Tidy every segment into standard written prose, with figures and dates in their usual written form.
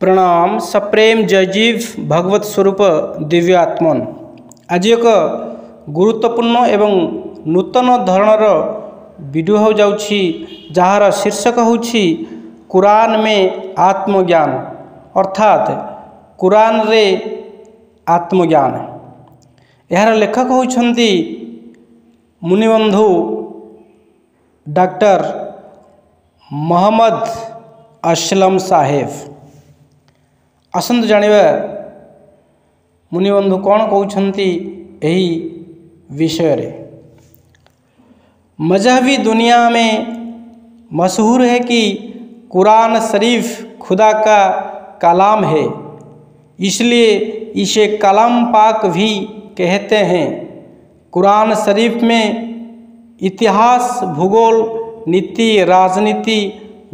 प्रणाम सप्रेम जयजीव भगवत स्वरूप दिव्य आत्मन। आज एक गुरुत्वपूर्ण एवं नूतन धरणर वीडियो हो जाउछि जार शीर्षक होछि कुरान में आत्मज्ञान अर्थात कुरान रे आत्मज्ञान। यार लेखक होइछन्ति मुनिबंधु डॉक्टर मोहम्मद असलम साहेब। आसंतु जानिबा मुनिबंधु कौन कहउछन्ति एही विषय रे। मजहबी दुनिया में मशहूर है कि कुरान शरीफ खुदा का कलाम है, इसलिए इसे कलाम पाक भी कहते हैं। कुरान शरीफ में इतिहास, भूगोल, नीति, राजनीति,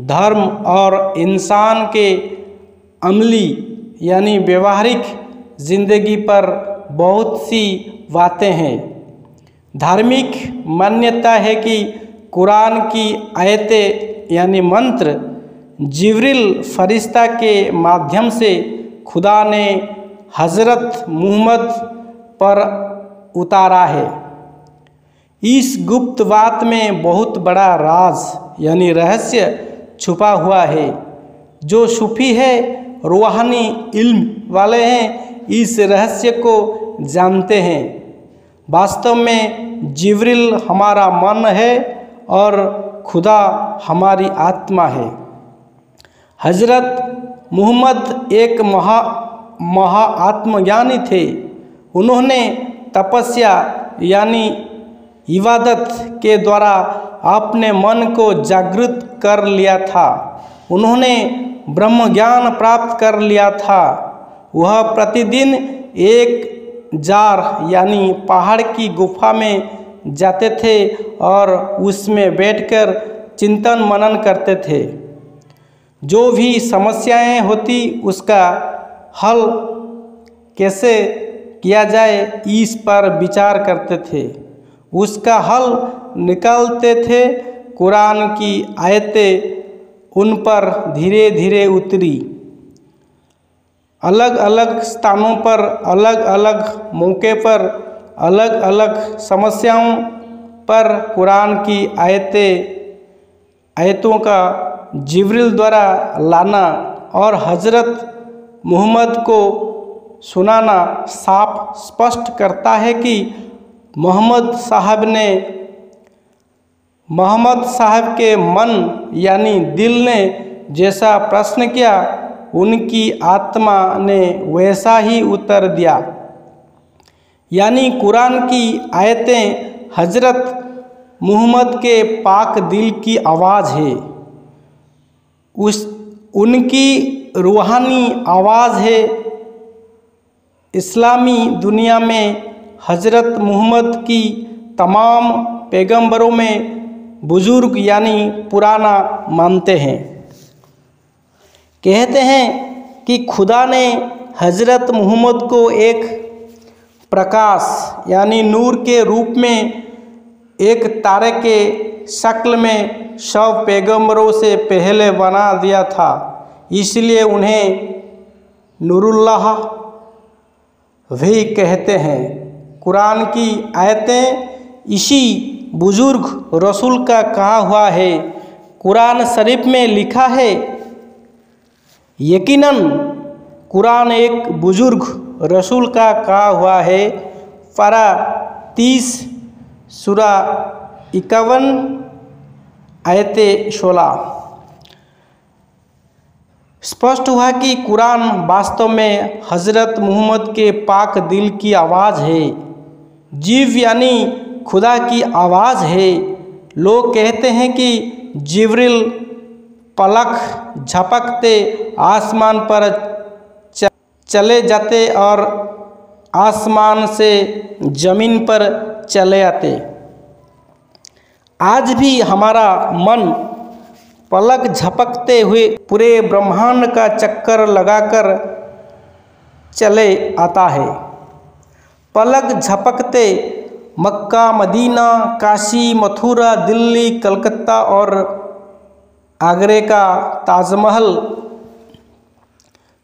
धर्म और इंसान के अमली यानी व्यवहारिक जिंदगी पर बहुत सी बातें हैं। धार्मिक मान्यता है कि कुरान की आयतें यानी मंत्र जिब्रील फरिश्ता के माध्यम से खुदा ने हज़रत मुहम्मद पर उतारा है। इस गुप्त बात में बहुत बड़ा राज यानी रहस्य छुपा हुआ है। जो सूफी है, रूहानी इल्म वाले हैं, इस रहस्य को जानते हैं। वास्तव में जिब्रील हमारा मन है और खुदा हमारी आत्मा है। हज़रत मुहम्मद एक महा आत्मज्ञानी थे। उन्होंने तपस्या यानी इबादत के द्वारा अपने मन को जागृत कर लिया था। उन्होंने ब्रह्म ज्ञान प्राप्त कर लिया था। वह प्रतिदिन एक जार यानी पहाड़ की गुफा में जाते थे और उसमें बैठकर चिंतन मनन करते थे। जो भी समस्याएं होती उसका हल कैसे किया जाए इस पर विचार करते थे, उसका हल निकालते थे। कुरान की आयतें उन पर धीरे धीरे उतरी। अलग अलग स्थानों पर, अलग अलग मौके पर, अलग अलग समस्याओं पर कुरान की आयतों का जिब्रील द्वारा लाना और हज़रत मुहम्मद को सुनाना साफ स्पष्ट करता है कि मोहम्मद साहब के मन यानी दिल ने जैसा प्रश्न किया, उनकी आत्मा ने वैसा ही उत्तर दिया। यानी कुरान की आयतें हज़रत मुहम्मद के पाक दिल की आवाज़ है, उनकी रूहानी आवाज़ है। इस्लामी दुनिया में हज़रत मुहम्मद की तमाम पैगंबरों में बुजुर्ग यानी पुराना मानते हैं। कहते हैं कि खुदा ने हज़रत मुहम्मद को एक प्रकाश यानी नूर के रूप में एक तारे के शक्ल में सब पैगंबरों से पहले बना दिया था, इसलिए उन्हें नूरुल्लाह भी कहते हैं। कुरान की आयतें इसी बुजुर्ग रसूल का कहा हुआ है। कुरान शरीफ में लिखा है, यकीनन कुरान एक बुजुर्ग रसूल का कहा हुआ है। पारा 30 सूरा 51 आयते 16। स्पष्ट हुआ कि कुरान वास्तव में हज़रत मुहम्मद के पाक दिल की आवाज़ है। जीव यानी खुदा की आवाज़ है। लोग कहते हैं कि जिब्रील पलक झपकते आसमान पर चले जाते और आसमान से ज़मीन पर चले आते। आज भी हमारा मन पलक झपकते हुए पूरे ब्रह्मांड का चक्कर लगाकर चले आता है। पलक झपकते मक्का, मदीना, काशी, मथुरा, दिल्ली, कलकत्ता और आगरे का ताजमहल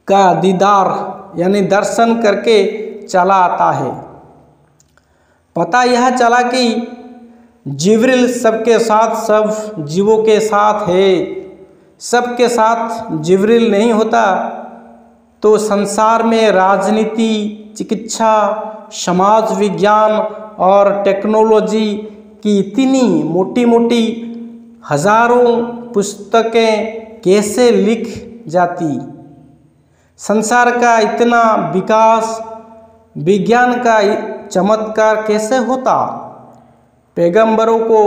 का दीदार यानी दर्शन करके चला आता है। पता यह चला कि जिब्रील सबके साथ, सब जीवों के साथ है। सबके साथ जिब्रील नहीं होता तो संसार में राजनीति, चिकित्सा, समाज विज्ञान और टेक्नोलॉजी की इतनी मोटी मोटी हजारों पुस्तकें कैसे लिख जाती, संसार का इतना विकास, विज्ञान का चमत्कार कैसे होता। पैगंबरों को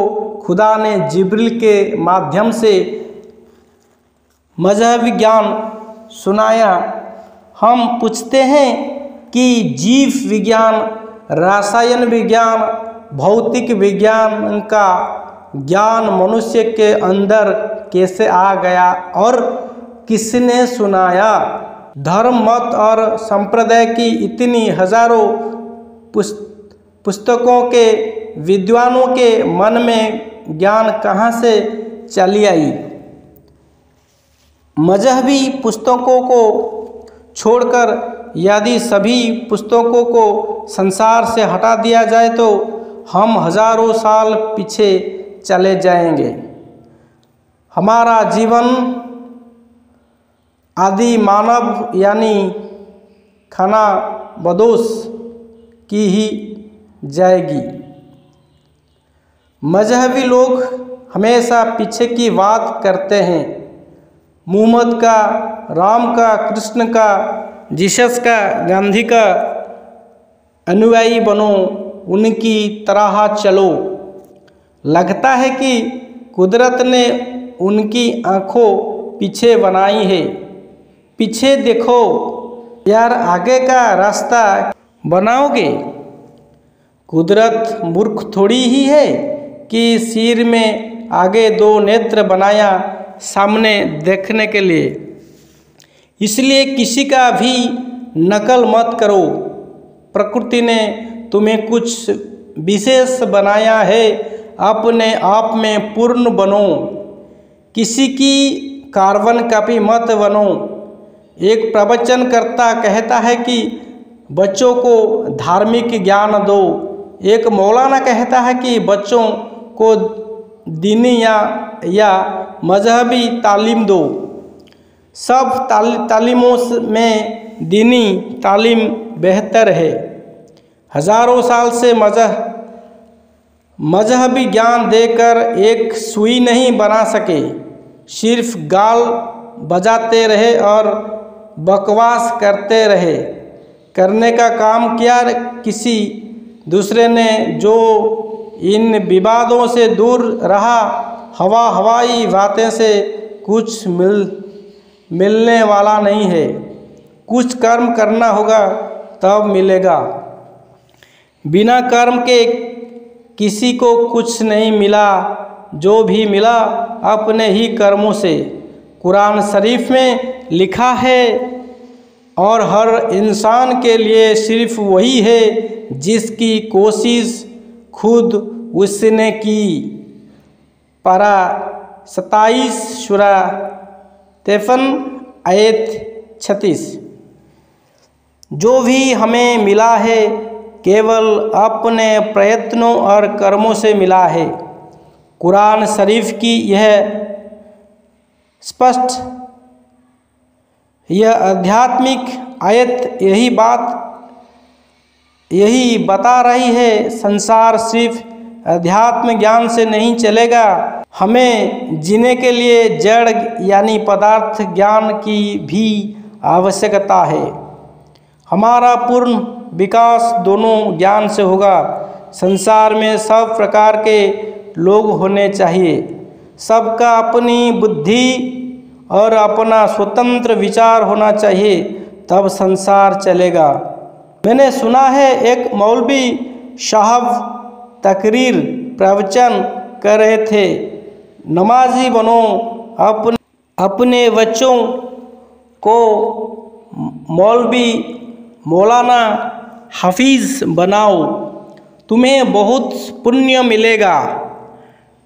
खुदा ने जिब्रील के माध्यम से मजहबी ज्ञान सुनाया। हम पूछते हैं कि जीव विज्ञान, रसायन विज्ञान, भौतिक विज्ञान का ज्ञान मनुष्य के अंदर कैसे आ गया और किसने सुनाया। धर्म, मत और संप्रदाय की इतनी हजारों पुस्तकों के विद्वानों के मन में ज्ञान कहाँ से चली आई। मजहबी पुस्तकों को छोड़कर यदि सभी पुस्तकों को संसार से हटा दिया जाए तो हम हजारों साल पीछे चले जाएंगे। हमारा जीवन आदि मानव यानी खाना बदोश की ही जाएगी। मजहबी लोग हमेशा पीछे की बात करते हैं। मुहम्मद का, राम का, कृष्ण का, जीसस का, गांधी का अनुयायी बनो, उनकी तरह चलो। लगता है कि कुदरत ने उनकी आँखों पीछे बनाई है। पीछे देखो यार, आगे का रास्ता बनाओगे। कुदरत मूर्ख थोड़ी ही है कि सिर में आगे दो नेत्र बनाया सामने देखने के लिए। इसलिए किसी का भी नकल मत करो। प्रकृति ने तुम्हें कुछ विशेष बनाया है, अपने आप में पूर्ण बनो। किसी की कार्बन कॉपी मत बनो। एक प्रवचनकर्ता कहता है कि बच्चों को धार्मिक ज्ञान दो। एक मौलाना कहता है कि बच्चों को दीनी या मजहबी तालीम दो। सब तालीमों में दीनी तालीम बेहतर है। हजारों साल से मजहबी ज्ञान देकर एक सुई नहीं बना सके। सिर्फ गाल बजाते रहे और बकवास करते रहे। करने का काम किया किसी दूसरे ने, जो इन विवादों से दूर रहा। हवाई बातें से कुछ मिलने वाला नहीं है। कुछ कर्म करना होगा तब मिलेगा। बिना कर्म के किसी को कुछ नहीं मिला। जो भी मिला अपने ही कर्मों से। कुरान शरीफ में लिखा है, और हर इंसान के लिए सिर्फ वही है जिसकी कोशिश खुद उसने की। पारा 27 सूरा 53 आयत 36। जो भी हमें मिला है केवल अपने प्रयत्नों और कर्मों से मिला है। कुरान शरीफ की यह स्पष्ट, यह आध्यात्मिक आयत यही बता रही है। संसार सिर्फ अध्यात्म ज्ञान से नहीं चलेगा। हमें जीने के लिए जड़ यानी पदार्थ ज्ञान की भी आवश्यकता है। हमारा पूर्ण विकास दोनों ज्ञान से होगा। संसार में सब प्रकार के लोग होने चाहिए। सबका अपनी बुद्धि और अपना स्वतंत्र विचार होना चाहिए, तब संसार चलेगा। मैंने सुना है एक मौलवी साहब तकरीर प्रवचन कर रहे थे, नमाजी बनो, अपने बच्चों को मौलवी, मौलाना, हाफिज बनाओ, तुम्हें बहुत पुण्य मिलेगा।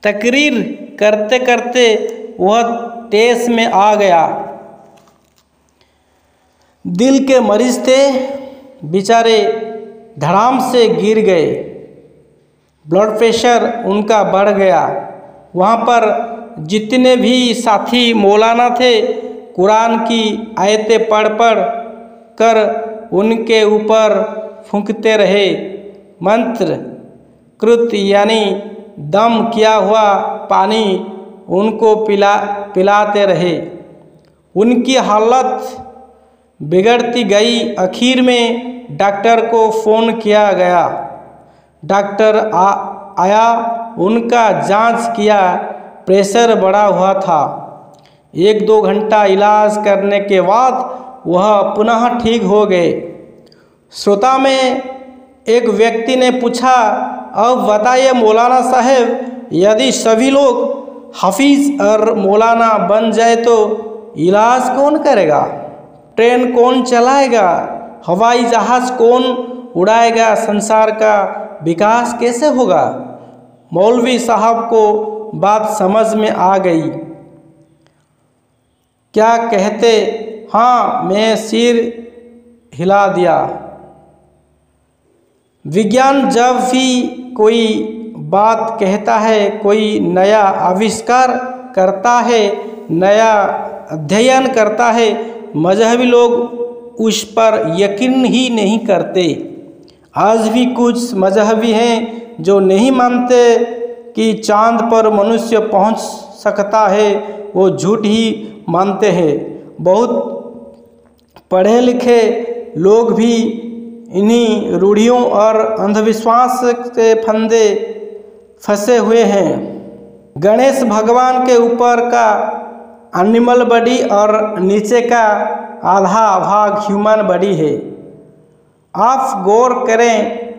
तकरीर करते करते वह तेज में आ गया। दिल के मरीज थे, बेचारे धड़ाम से गिर गए, ब्लड प्रेशर उनका बढ़ गया। वहाँ पर जितने भी साथी मौलाना थे, कुरान की आयतें पढ़ कर उनके ऊपर फूंकते रहे। मंत्र कृत यानी दम किया हुआ पानी उनको पिलाते रहे। उनकी हालत बिगड़ती गई। आखिर में डॉक्टर को फ़ोन किया गया। डॉक्टर आया, उनका जांच किया, प्रेशर बढ़ा हुआ था। 1-2 घंटा इलाज करने के बाद वह पुनः ठीक हो गए। श्रोता में एक व्यक्ति ने पूछा, अब बताइए मौलाना साहब, यदि सभी लोग हाफिज और मौलाना बन जाए तो इलाज कौन करेगा? ट्रेन कौन चलाएगा? हवाई जहाज़ कौन उड़ाएगा? संसार का विकास कैसे होगा? मौलवी साहब को बात समझ में आ गई। क्या कहते? हाँ, मैं सिर हिला दिया। विज्ञान जब भी कोई बात कहता है, कोई नया आविष्कार करता है, नया अध्ययन करता है, मजहबी लोग उस पर यकीन ही नहीं करते। आज भी कुछ मजहबी हैं जो नहीं मानते कि चांद पर मनुष्य पहुंच सकता है, वो झूठ ही मानते हैं। बहुत पढ़े लिखे लोग भी इन्हीं रूढ़ियों और अंधविश्वास के फंदे फंसे हुए हैं। गणेश भगवान के ऊपर का एनिमल बॉडी और नीचे का आधा भाग ह्यूमन बॉडी है। आप गौर करें,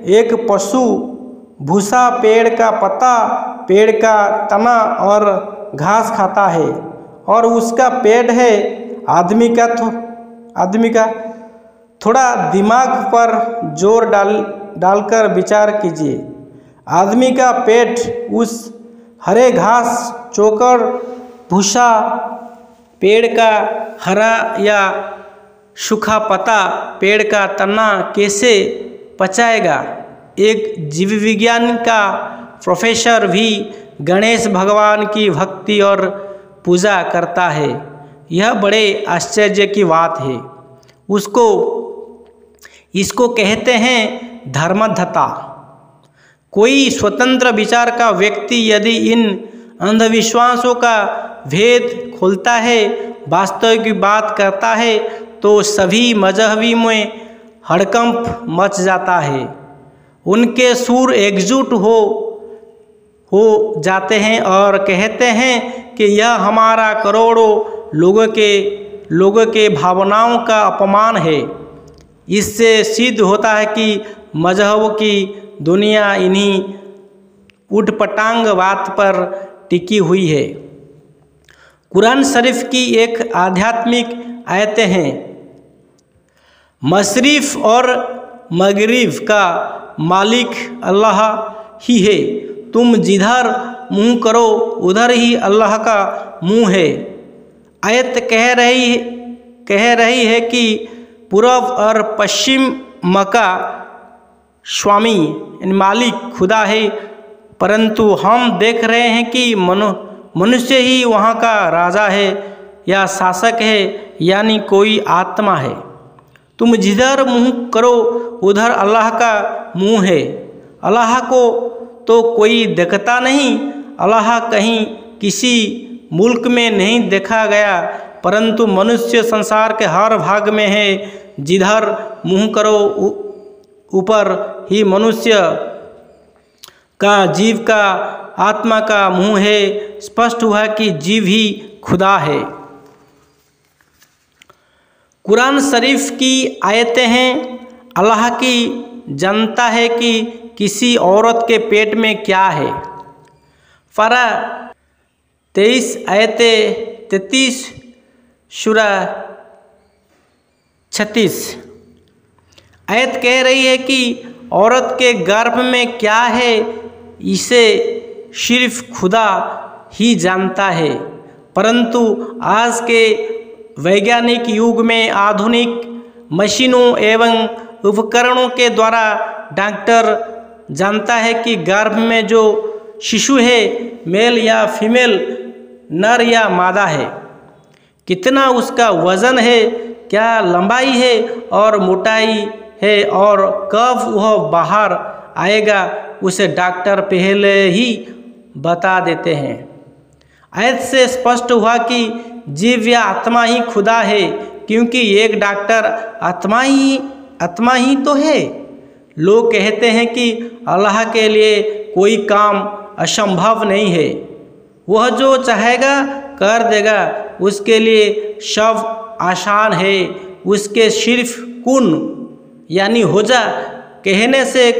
एक पशु भूसा, पेड़ का पत्ता, पेड़ का तना और घास खाता है, और उसका पेट है आदमी का। थोड़ा दिमाग पर जोर डालकर विचार कीजिए। आदमी का पेट उस हरे घास, चोकर, भूसा, पेड़ का हरा या सूखा पत्ता, पेड़ का तना कैसे पचाएगा? एक जीव विज्ञान का प्रोफेसर भी गणेश भगवान की भक्ति और पूजा करता है। यह बड़े आश्चर्य की बात है। इसको कहते हैं धर्मधता। कोई स्वतंत्र विचार का व्यक्ति यदि इन अंधविश्वासों का भेद खोलता है, वास्तविक की बात करता है, तो सभी मजहबी में हड़कंप मच जाता है। उनके सुर एकजुट हो जाते हैं और कहते हैं कि यह हमारा करोड़ों लोगों के भावनाओं का अपमान है। इससे सिद्ध होता है कि मजहब की दुनिया इन्हीं उटपटांग बात पर टिकी हुई है। कुरान शरीफ की एक आध्यात्मिक आयतें हैं, मशरिफ और मगरिब का मालिक अल्लाह ही है। तुम जिधर मुँह करो उधर ही अल्लाह का मुँह है। आयत कह रही है कि पूर्व और पश्चिम का स्वामी यानी मालिक खुदा है, परंतु हम देख रहे हैं कि मनुष्य ही वहाँ का राजा है या शासक है, यानी कोई आत्मा है। तुम जिधर मुँह करो उधर अल्लाह का मुँह है। अल्लाह को तो कोई देखता नहीं। अल्लाह कहीं किसी मुल्क में नहीं देखा गया, परंतु मनुष्य संसार के हर भाग में है। जिधर मुँह करो ऊपर ही मनुष्य का, जीव का, आत्मा का मुँह है। स्पष्ट हुआ कि जीव ही खुदा है। कुरान शरीफ की आयतें हैं, अल्लाह की जानता है कि किसी औरत के पेट में क्या है। फरा 23 आयतें 33 सूरा 36 आयत कह रही है कि औरत के गर्भ में क्या है, इसे सिर्फ खुदा ही जानता है। परंतु आज के वैज्ञानिक युग में, आधुनिक मशीनों एवं उपकरणों के द्वारा डॉक्टर जानता है कि गर्भ में जो शिशु है मेल या फीमेल, नर या मादा है, कितना उसका वजन है, क्या लंबाई है और मोटाई है और कब वह बाहर आएगा, उसे डॉक्टर पहले ही बता देते हैं। आयत से स्पष्ट हुआ कि जीव या आत्मा ही खुदा है, क्योंकि एक डॉक्टर आत्मा ही तो है। लोग कहते हैं कि अल्लाह के लिए कोई काम असंभव नहीं है, वह जो चाहेगा कर देगा, उसके लिए सब आसान है, उसके सिर्फ कुन यानी हो जा कहने से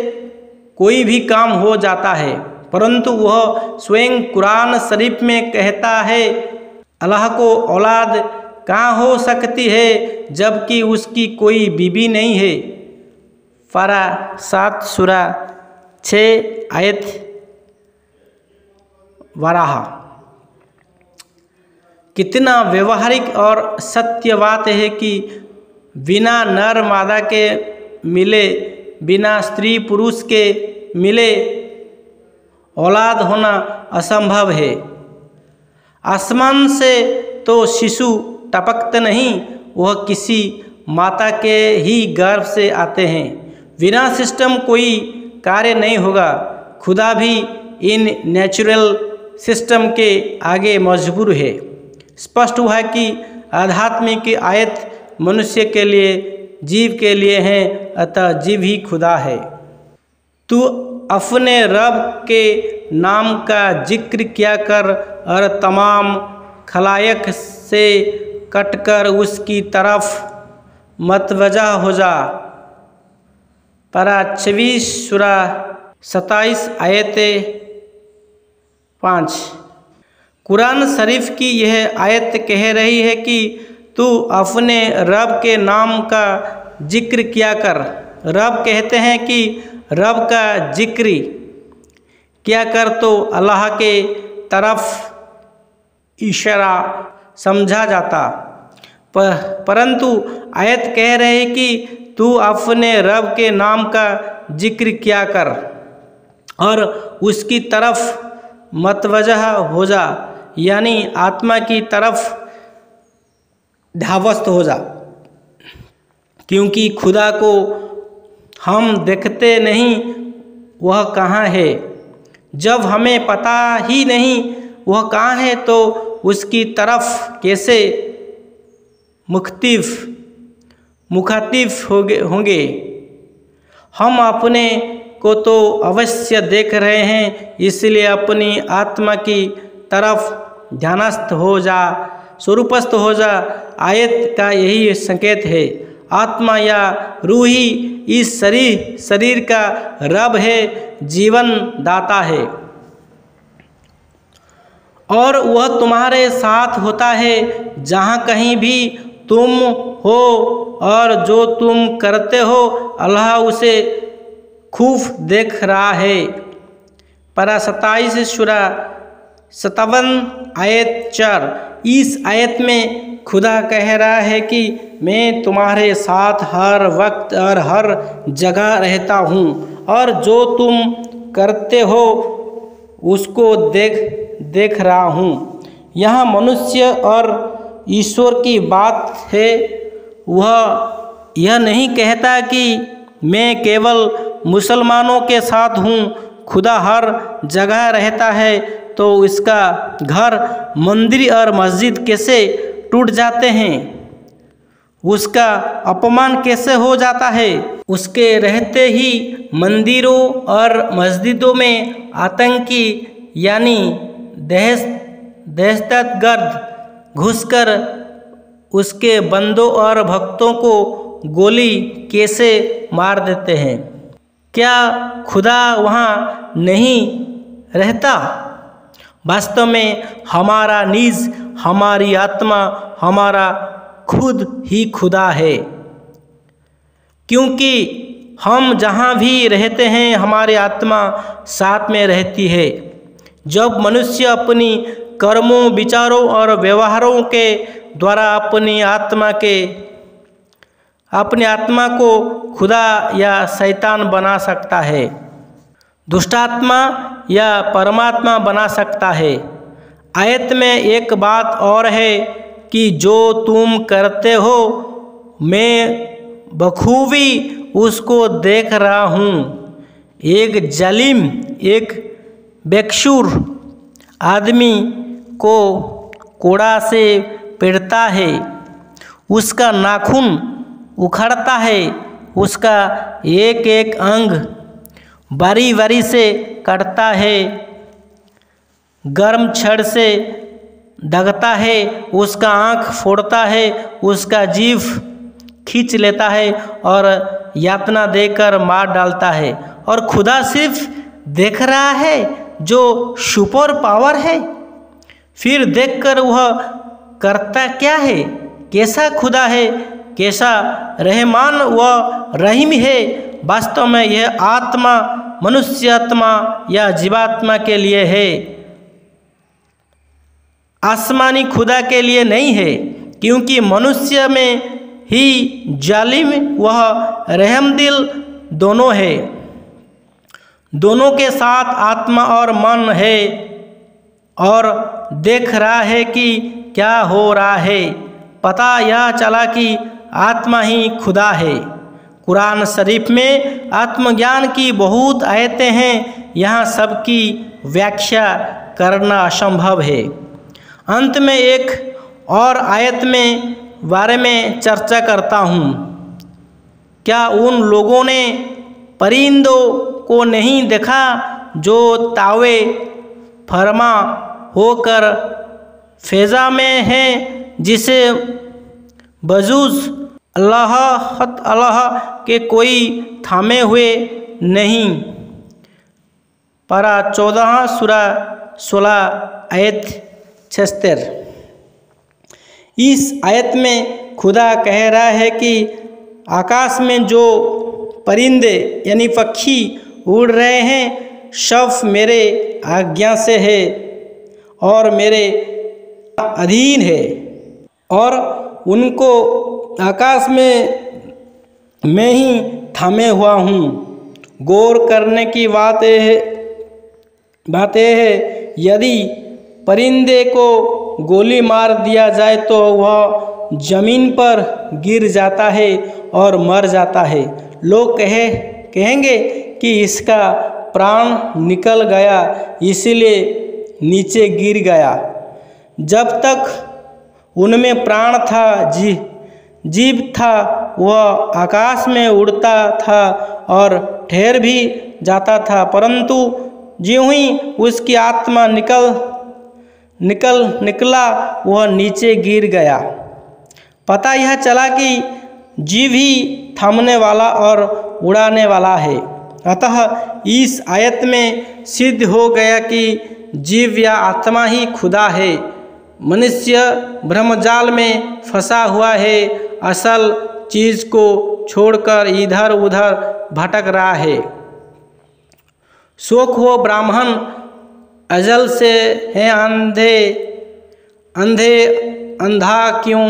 कोई भी काम हो जाता है। परंतु वह स्वयं कुरान शरीफ में कहता है, अल्लाह को औलाद कहाँ हो सकती है जबकि उसकी कोई बीबी नहीं है। पारा 7 सूरा 6 आयत 12। कितना व्यवहारिक और सत्य बात है कि बिना नर मादा के मिले, बिना स्त्री पुरुष के मिले औलाद होना असंभव है। आसमान से तो शिशु टपकते नहीं, वह किसी माता के ही गर्भ से आते हैं। बिना सिस्टम कोई कार्य नहीं होगा। खुदा भी इन नेचुरल सिस्टम के आगे मजबूर है। स्पष्ट हुआ कि आध्यात्मिक आयत मनुष्य के लिए, जीव के लिए है, अतः जीव ही खुदा है। तू अपने रब के नाम का जिक्र किया कर और तमाम खलायक से कटकर उसकी तरफ मतवजा हो जा। पारा 26 सूरा 27 आयत 5। कुरान शरीफ की यह आयत कह रही है कि तू अपने रब के नाम का जिक्र किया कर। रब कहते हैं कि रब का जिक्र किया कर तो अल्लाह के तरफ इशारा समझा जाता, परंतु आयत कह रही कि तू अपने रब के नाम का जिक्र किया कर और उसकी तरफ मतवजह हो जा, यानी आत्मा की तरफ ध्यावस्त हो जा। क्योंकि खुदा को हम देखते नहीं, वह कहाँ है। जब हमें पता ही नहीं वह कहाँ है तो उसकी तरफ कैसे मुखातिब होंगे। हम अपने को तो अवश्य देख रहे हैं, इसलिए अपनी आत्मा की तरफ ध्यानस्थ हो जा, स्वरूपस्थ हो जा। आयत का यही संकेत है। आत्मा या रूह ही इस शरीर का रब है, जीवन दाता है, और वह तुम्हारे साथ होता है जहाँ कहीं भी तुम हो, और जो तुम करते हो अल्लाह उसे खूब देख रहा है। पारा 27 सूरा 57 आयत 4। इस आयत में खुदा कह रहा है कि मैं तुम्हारे साथ हर वक्त और हर जगह रहता हूँ, और जो तुम करते हो उसको देख रहा हूँ। यहाँ मनुष्य और ईश्वर की बात है। वह यह नहीं कहता कि मैं केवल मुसलमानों के साथ हूँ। खुदा हर जगह रहता है तो इसका घर, मंदिर और मस्जिद कैसे टूट जाते हैं, उसका अपमान कैसे हो जाता है। उसके रहते ही मंदिरों और मस्जिदों में आतंकी यानी दहशतगर्द घुसकर उसके बंदों और भक्तों को गोली कैसे मार देते हैं। क्या खुदा वहाँ नहीं रहता? वास्तव में हमारा निज, हमारी आत्मा, हमारा खुद ही खुदा है, क्योंकि हम जहाँ भी रहते हैं हमारी आत्मा साथ में रहती है। जब मनुष्य अपनी कर्मों, विचारों और व्यवहारों के द्वारा अपनी अपनी आत्मा को खुदा या शैतान बना सकता है, दुष्टात्मा या परमात्मा बना सकता है। आयत में एक बात और है कि जो तुम करते हो मैं बखूबी उसको देख रहा हूँ। एक जालिम, एक बेकसूर आदमी को कोड़ा से पीटता है, उसका नाखून उखड़ता है, उसका एक एक अंग बारी बारी से काटता है, गर्म छड़ से दगता है, उसका आँख फोड़ता है, उसका जीभ खींच लेता है और यातना देकर मार डालता है। और खुदा सिर्फ देख रहा है जो सुपर पावर है। फिर देखकर वह करता क्या है? कैसा खुदा है, कैसा रहमान व रहीम है। वास्तव में यह आत्मा मनुष्य आत्मा या जीवात्मा के लिए है, आसमानी खुदा के लिए नहीं है, क्योंकि मनुष्य में ही जालिम व रहमदिल दोनों है। दोनों के साथ आत्मा और मन है और देख रहा है कि क्या हो रहा है। पता यह चला कि आत्मा ही खुदा है। कुरान शरीफ में आत्मज्ञान की बहुत आयतें हैं, यहाँ सबकी व्याख्या करना असंभव है। अंत में एक और आयत में बारे में चर्चा करता हूँ। क्या उन लोगों ने परिंदों को नहीं देखा जो तावे फरमा होकर फ़िज़ा में हैं, जिसे बजूज़ अल्लाह के कोई थामे हुए नहीं। पारा 14 सूरा 16 आयत 76। इस आयत में खुदा कह रहा है कि आकाश में जो परिंदे यानी पक्षी उड़ रहे हैं सब मेरे आज्ञा से है और मेरे अधीन है, और उनको आकाश में मैं ही थामे हुआ हूँ। गौर करने की बात यह है, यदि परिंदे को गोली मार दिया जाए तो वह ज़मीन पर गिर जाता है और मर जाता है। लोग कहेंगे कि इसका प्राण निकल गया इसलिए नीचे गिर गया। जब तक उनमें प्राण था, जीव था, वह आकाश में उड़ता था और ठहर भी जाता था, परंतु ज्यों ही उसकी आत्मा निकला वह नीचे गिर गया। पता यह चला कि जीव ही थामने वाला और उड़ाने वाला है। अतः इस आयत में सिद्ध हो गया कि जीव या आत्मा ही खुदा है। मनुष्य भ्रमजाल में फंसा हुआ है, असल चीज़ को छोड़कर इधर उधर भटक रहा है। शोक हो ब्राह्मण अजल से है अंधा क्यों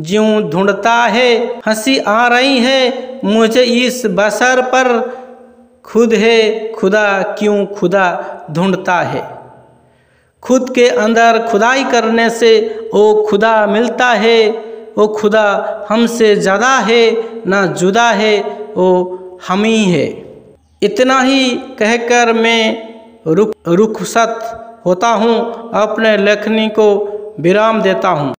ज्यों ढूंढता है। हंसी आ रही है मुझे इस बसर पर, खुद है खुदा क्यों खुदा ढूंढता है। खुद के अंदर खुदाई करने से वो खुदा मिलता है। वो खुदा हमसे ज़्यादा है ना जुदा है, वो हम ही है। इतना ही कहकर मैं रुखसत होता हूँ, अपने लेखनी को विराम देता हूँ।